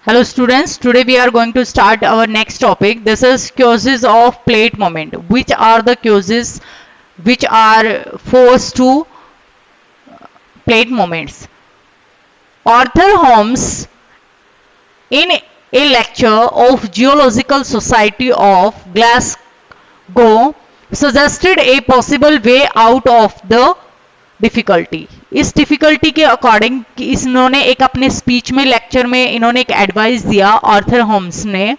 Hello students, today we are going to start our next topic. This is causes of plate moment. Which are the causes which are forced to plate moments? Arthur Holmes, in a lecture of Geological Society of Glasgow, suggested a possible way out of the difficulty. इस difficulty के according इन्होंने एक अपने speech में lecture में इन्होंने एक advice दिया आर्थर होम्स ने.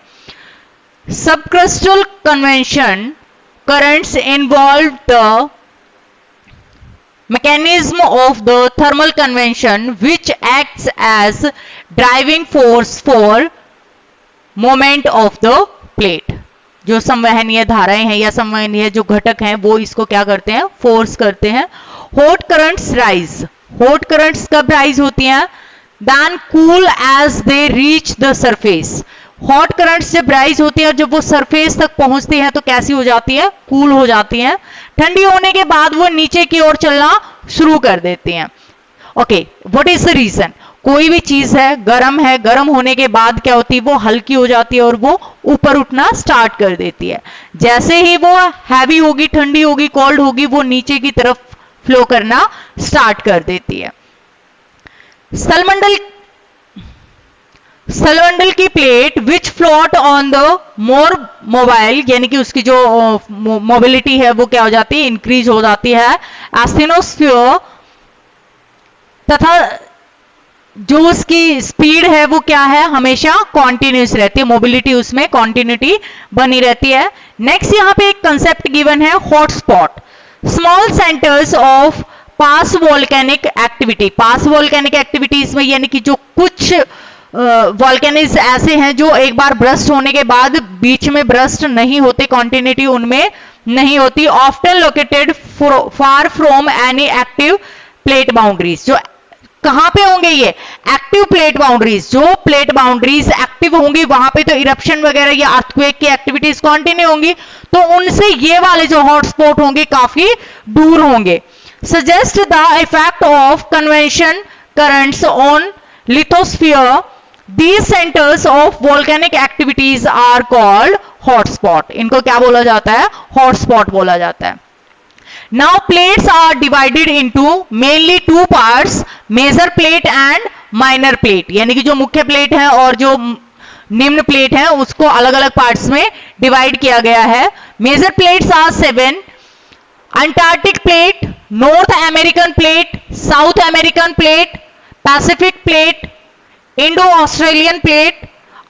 Subcrustal convection currents involve the mechanism of the thermal convection which acts as driving force for movement of the plate. जो संवहनीय धाराएं हैं या संवहनीय जो घटक हैं वो इसको क्या करते हैं, फोर्स करते हैं. Hot currents rise. Hot currents कब राइज होती हैं? Then cool as they reach the surface. Hot currents जब राइज होती है, जब वो सरफेस तक पहुंचती हैं तो कैसी हो जाती है? कूल हो जाती हैं. ठंडी होने के बाद वो नीचे की ओर चलना शुरू कर देती हैं. Okay, what is the reason? कोई भी चीज है, गर्म होने के बाद क्या होती है? वो हल्की हो जाती है और वो ऊपर उठना स्टार्ट कर देती है. जैसे ही वो हैवी होगी, ठंडी होगी, कोल्ड होगी, वो नीचे की तरफ फ्लो करना स्टार्ट कर देती है. स्थलमंडल की plate which float on the more mobile, यानी कि उसकी जो मोबिलिटी है वो क्या हो जाती है? इंक्रीज हो जाती है. एस्थेनोस्फीयर, तथा जो उसकी स्पीड है वो क्या है? हमेशा कॉन्टिन्यूस रहती है. मोबिलिटी उसमें कॉन्टिन्यूटी बनी रहती है. नेक्स्ट यहां पे एक कंसेप्ट गिवन है, hotspot. Small centres of pass volcanic activity. Pass volcanic activities में यानी कि जो कुछ वोल्केनिज ऐसे हैं जो एक बार ब्रस्ट होने के बाद बीच में ब्रस्ट नहीं होते, कॉन्टिन्यूटी उनमें नहीं होती. Often located far from any active plate boundaries. जो कहां पे होंगे? ये एक्टिव प्लेट बाउंड्रीज. जो प्लेट बाउंड्रीज एक्टिव होंगी वहां पे तो इरप्शन वगैरह या अर्थक्वेक की एक्टिविटीज कंटिन्यू होंगी, तो उनसे ये वाले जो हॉटस्पॉट होंगे काफी दूर होंगे. Suggest the effect of convention currents on lithosphere. These centers of volcanic activities are called hotspot. इनको क्या बोला जाता है? हॉटस्पॉट बोला जाता है. Now plates are divided into mainly two parts, major plate and minor plate. यानी कि जो मुख्य प्लेट है और जो निम्न प्लेट है उसको अलग अलग पार्ट्स में डिवाइड किया गया है. Major plates are 7: Antarctic plate, North American plate, South American plate, Pacific plate, Indo-Australian plate,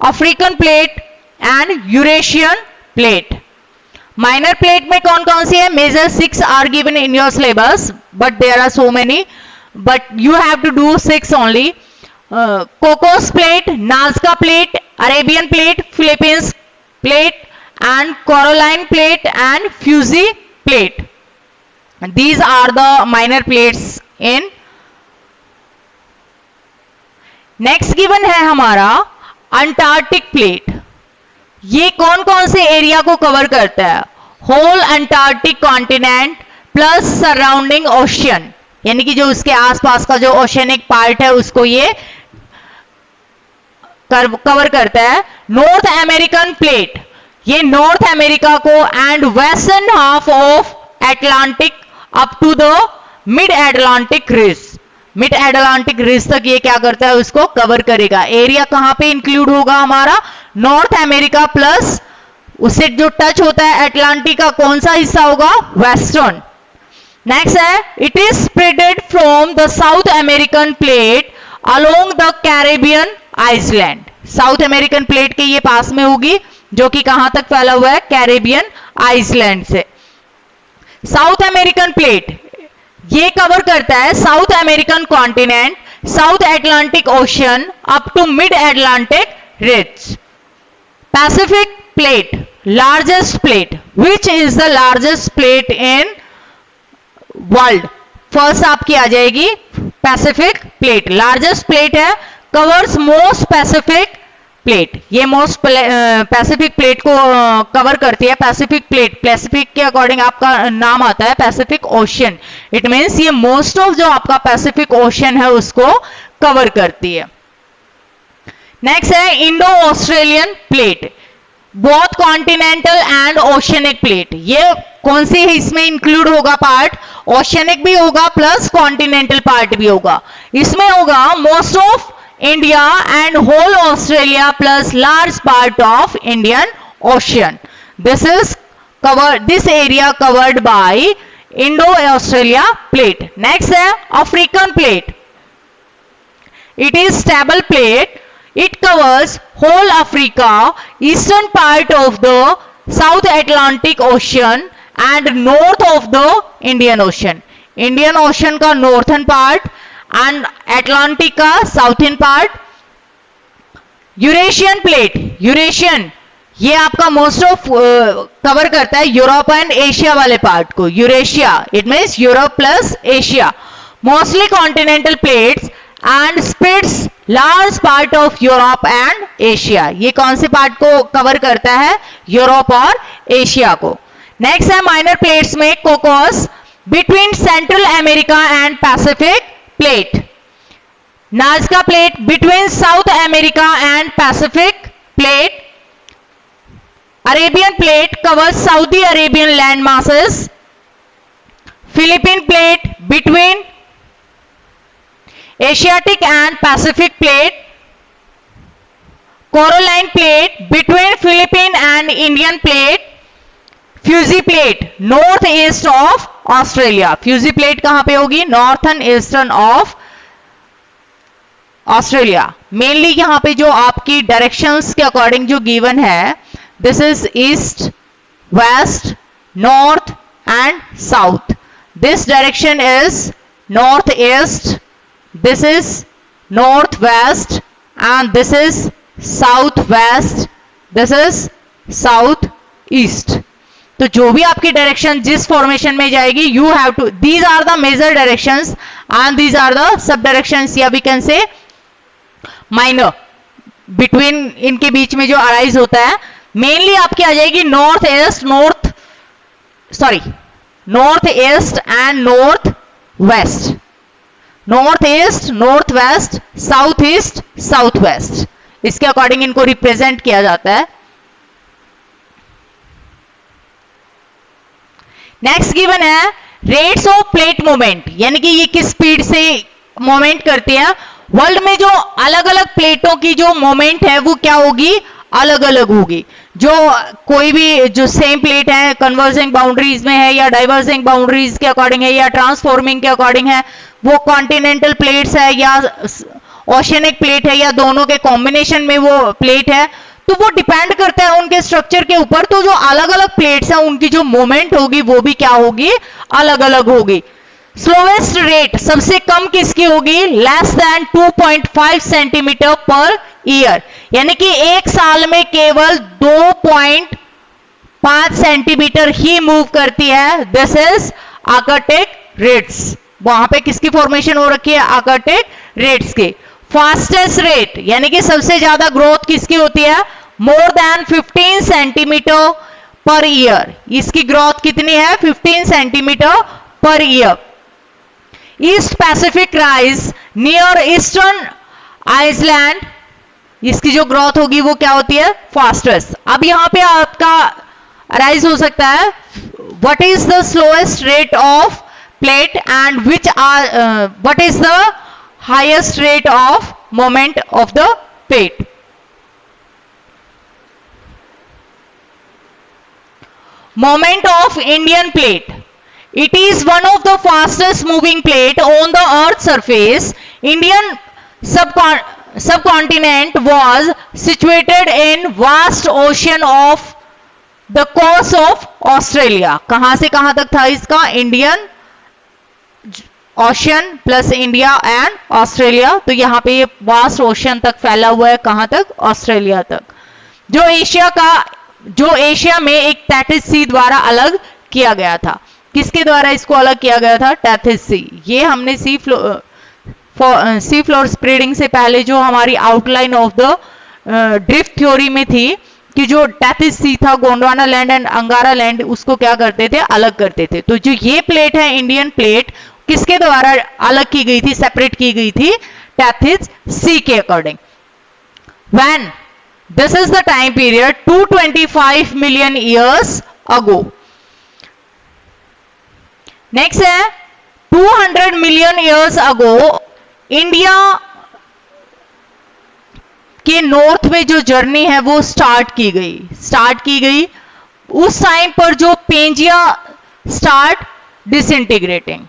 African plate and Eurasian plate. Minor plate में कौन कौन सी है? Major 6 are given in your syllabus, but there are so many, but you have to do 6 only. Cocos plate, Nazca plate, Arabian plate, Philippines plate and Caroline plate and Fiji plate. These are the minor plates in. Next given है हमारा Antarctic plate. ये कौन कौन से area को cover करता है? Whole Antarctic continent plus surrounding ocean, यानी कि जो उसके आसपास का जो ओशियनिक पार्ट है उसको ये कवर करता है. नॉर्थ अमेरिकन प्लेट, ये नॉर्थ अमेरिका को and western half of Atlantic up to the mid Atlantic ridge. Mid Atlantic ridge तक ये क्या करता है? उसको कवर करेगा. एरिया कहां पे इंक्लूड होगा हमारा? नॉर्थ अमेरिका प्लस उससे जो टच होता है अटलांटिक का कौन सा हिस्सा होगा? वेस्टर्न. नेक्स्ट है, it is spreaded from the South American plate along the Caribbean Iceland. South American plate के ये पास में होगी जो कि कहां तक फैला हुआ है? कैरेबियन आइसलैंड से. साउथ अमेरिकन प्लेट ये कवर करता है South American continent, South Atlantic ocean up to mid Atlantic ridge. Pacific plate, largest plate. Which is the largest plate in world? First आपकी आ जाएगी पैसिफिक प्लेट. लार्जेस्ट प्लेट है, covers most Pacific plate. ये most Pacific plate को cover करती है. Pacific plate, Pacific के according आपका नाम आता है पैसिफिक ओशियन. इट मीन्स ये मोस्ट ऑफ जो आपका पैसिफिक ओशियन है उसको कवर करती है. नेक्स्ट है Indo Australian plate, both continental and oceanic plate. ये कौन सी है इसमें इंक्लूड होगा पार्ट? ओशियनिक भी होगा प्लस कॉन्टिनेंटल पार्ट भी होगा। इसमें होगा most of India and whole Australia plus large part of Indian Ocean. This is covered, this area covered by Indo Australia plate. Next है African plate, it is stable plate, it covers whole Africa, eastern part of the South Atlantic Ocean and north of the Indian Ocean. Indian Ocean का northern part and Atlantic का southern part. Eurasian plate, Eurasian ये आपका most of cover करता है Europe and Asia वाले part को। Eurasia it means Europe plus Asia. Mostly continental plates and splits large part of Europe and Asia. ये कौन से पार्ट को कवर करता है? यूरोप और एशिया को। नेक्स्ट है माइनर प्लेट्स में Cocos, between Central America and Pacific plate. Nazca plate between South America and Pacific plate. Arabian plate covers Saudi Arabian land masses. Philippine plate between Asiatic and Pacific plate. Coralline plate between Philippine and Indian plate. Fuji plate northeast of Australia. Fuji plate कहां पे होगी? Northern eastern of Australia. Mainly यहां पे जो आपकी directions के according जो given है, this is east, west, north and south. This direction is northeast. This is northwest and this is southwest, this is southeast. तो जो भी आपकी डायरेक्शन जिस फॉर्मेशन में जाएगी, you have to, these are the major directions and these are the sub directions या we can say minor, between इनके बीच में जो अराइज होता है। मेनली आपकी आ जाएगी north east, north east and north west, north east, north west, south east, south west, इसके अकॉर्डिंग इनको रिप्रेजेंट किया जाता है। नेक्स्ट गिवन है रेट्स ऑफ प्लेट मूवमेंट, यानी कि ये किस स्पीड से मूवमेंट करती है। वर्ल्ड में जो अलग अलग प्लेटों की जो मूवमेंट है वो क्या होगी? अलग अलग होगी। जो कोई भी जो सेम प्लेट है कन्वर्जिंग बाउंड्रीज में है या डाइवर्जिंग बाउंड्रीज के अकॉर्डिंग है या ट्रांसफॉर्मिंग के अकॉर्डिंग है, वो कॉन्टिनेंटल प्लेट्स है या ओशियनिक प्लेट है या दोनों के कॉम्बिनेशन में वो प्लेट है, तो वो डिपेंड करता है उनके स्ट्रक्चर के ऊपर। तो जो अलग अलग प्लेट्स हैं उनकी जो मूवमेंट होगी वो भी क्या होगी? अलग अलग होगी। स्लोवेस्ट रेट सबसे कम किसकी होगी? Less than 2.5 centimetre per year, यानी कि एक साल में केवल 2.5 सेंटीमीटर ही मूव करती है। This is Arctic rates. वहां पे किसकी फॉर्मेशन हो रखी है? आर्कटिक रेट्स की। फास्टेस्ट रेट यानी कि सबसे ज्यादा ग्रोथ किसकी होती है? More than 15 centimetre per year. इसकी ग्रोथ कितनी है? 15 centimetre per year. East Pacific rise near eastern Iceland, इसकी जो ग्रोथ होगी वो क्या होती है? फास्टेस्ट। अब यहां पे आपका राइज हो सकता है what is the slowest rate of plate and which are what is the highest rate of movement of the plate? Movement of Indian plate, it is one of the fastest moving plate on the earth's surface. Indian subcontinent was situated in vast ocean of the coast of Australia. कहां से कहां तक था इसका? Indian ocean plus India and Australia. तो यहां पे ये वास्ट ओशियन तक फैला हुआ है। कहां तक? ऑस्ट्रेलिया तक। जो एशिया में एक टैथिस सी द्वारा अलग किया गया था। किसके द्वारा इसको अलग किया गया था? टैथिस सी। ये हमने सी फ्लोर स्प्रेडिंग से पहले जो हमारी outline of the drift theory में थी कि जो टैथिस सी था, गोंडवाना लैंड एंड अंगारा लैंड, उसको क्या करते थे? अलग करते थे। तो जो ये प्लेट है इंडियन प्लेट, किसके द्वारा अलग की गई थी? सेपरेट की गई थी टैथिस सी के according. when this is the time period 225 million years ago. next है 200 million years ago इंडिया के नॉर्थ में जो जर्नी है वो स्टार्ट की गई। उस टाइम पर जो पेंजिया स्टार्ट डिसइंटीग्रेटिंग,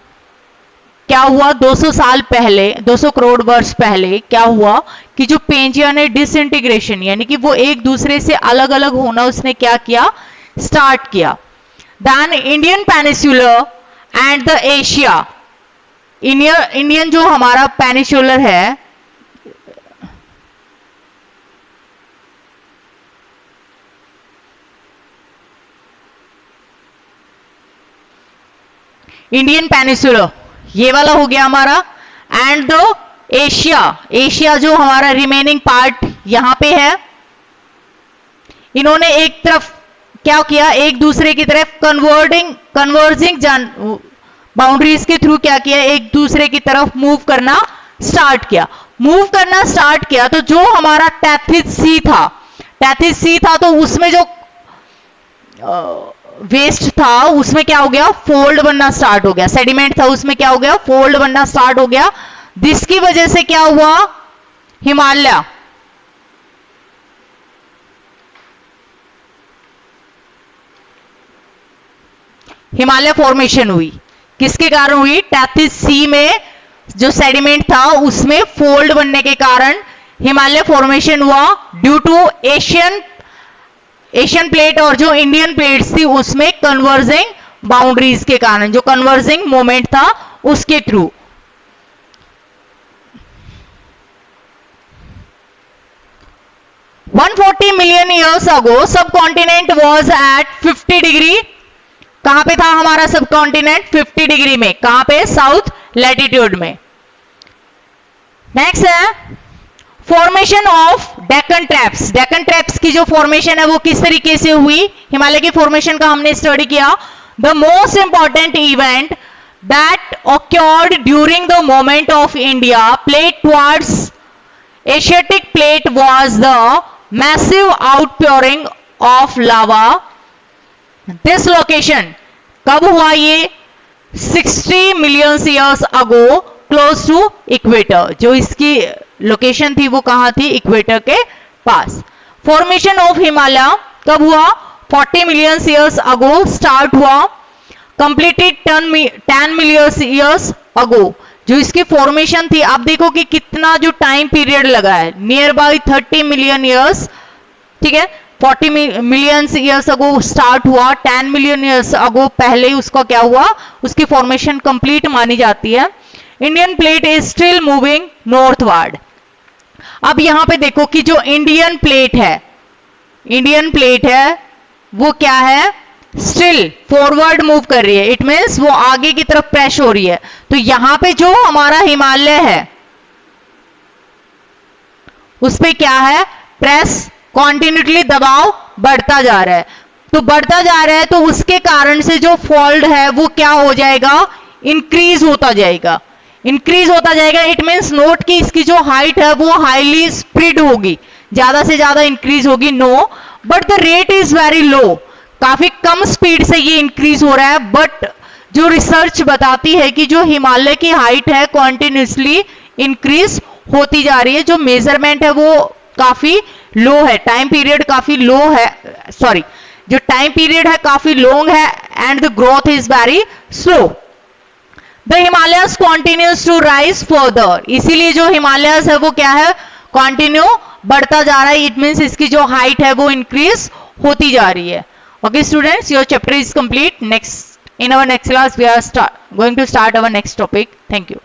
क्या हुआ 200 साल पहले, 200 करोड़ वर्ष पहले क्या हुआ कि जो पेंजिया ने डिसइंटीग्रेशन यानी कि वो एक दूसरे से अलग अलग होना उसने क्या किया, स्टार्ट किया। Then Indian peninsular and the Asia, Indian जो हमारा पेनिसुलर है, इंडियन पेनिसुलर ये वाला हो गया हमारा, एंड द एशिया जो हमारा रिमेनिंग पार्ट यहां पे है, इन्होंने एक तरफ क्या किया, एक दूसरे की तरफ कन्वर्जिंग बाउंड्रीज के थ्रू क्या किया, एक दूसरे की तरफ मूव करना स्टार्ट किया। तो जो हमारा टेथिस सी था तो उसमें जो वेस्ट था उसमें क्या हो गया, फोल्ड बनना स्टार्ट हो गया। सेडिमेंट था उसमें क्या हो गया, फोल्ड बनना स्टार्ट हो गया, जिसकी वजह से क्या हुआ, हिमालय फॉर्मेशन हुई। किसके कारण हुई, टेथिस सी में जो सेडिमेंट था उसमें फोल्ड बनने के कारण हिमालय फॉर्मेशन हुआ, ड्यू टू एशियन प्लेट और जो इंडियन प्लेट्स थी उसमें कन्वर्जिंग बाउंड्रीज के कारण, जो कन्वर्जिंग मोमेंट था उसके थ्रू। वन 140 मिलियन ईयर्स अगो सब कॉन्टिनेंट वॉज एट 50 डिग्री। कहां पे था हमारा सब कॉन्टिनेंट, 50 डिग्री में, कहां पे, साउथ लैटिट्यूड में। नेक्स्ट है फॉर्मेशन ऑफ डेक्कन ट्रैप्स की जो फॉर्मेशन है वो किस तरीके से हुई, हिमालय की फॉर्मेशन का हमने स्टडी किया। The most important event that occurred during the moment of India plate towards Asiatic plate was the massive outpouring of lava. This location कब हुआ, ये 60 million years ago close to equator. जो इसकी location थी वो कहां थी, इक्वेटर के पास। फॉर्मेशन ऑफ हिमालय कब हुआ, 40 मिलियन ईयर्स अगो स्टार्ट हुआ, कंप्लीटेड 10 मिलियन ईयर्स अगो। जो इसकी फॉर्मेशन थी, आप देखो कि कितना जो टाइम पीरियड लगा है, नियर बाय 30 मिलियन ईयर्स, ठीक है। 40 मिलियन ईयर्स अगो स्टार्ट हुआ, 10 मिलियन ईयर्स अगो पहले ही उसका क्या हुआ, उसकी फॉर्मेशन कंप्लीट मानी जाती है। Indian plate is still moving northward. अब यहां पे देखो कि जो इंडियन प्लेट है वो क्या है, स्टिल फॉरवर्ड मूव कर रही है। इट मीन्स वो आगे की तरफ प्रेस हो रही है। तो यहां पे जो हमारा हिमालय है उस पे क्या है, प्रेस कॉन्टिन्यूसली दबाव बढ़ता जा रहा है। तो बढ़ता जा रहा है तो उसके कारण से जो फोल्ड है वो क्या हो जाएगा, इंक्रीज होता जाएगा। इट मीन्स नोट की इसकी जो हाइट है वो हाईली स्प्रेड होगी, ज्यादा से ज्यादा इंक्रीज होगी, no, but the rate is very low. काफी कम स्पीड से ये इंक्रीज हो रहा है, बट जो रिसर्च बताती है कि जो हिमालय की हाइट है कॉन्टिन्यूसली इंक्रीज होती जा रही है। जो मेजरमेंट है वो काफी लो है, टाइम पीरियड काफी लो है, सॉरी, जो टाइम पीरियड है काफी लॉन्ग है, and the growth is very slow. The Himalayas continues to rise further, इसीलिए जो हिमालयस है वो क्या है, कॉन्टिन्यू बढ़ता जा रहा है। इट मीन्स इसकी जो हाइट है वो इंक्रीज होती जा रही है। Okay students, your chapter is complete. Next, in our next class we are going to start our next topic. Thank you.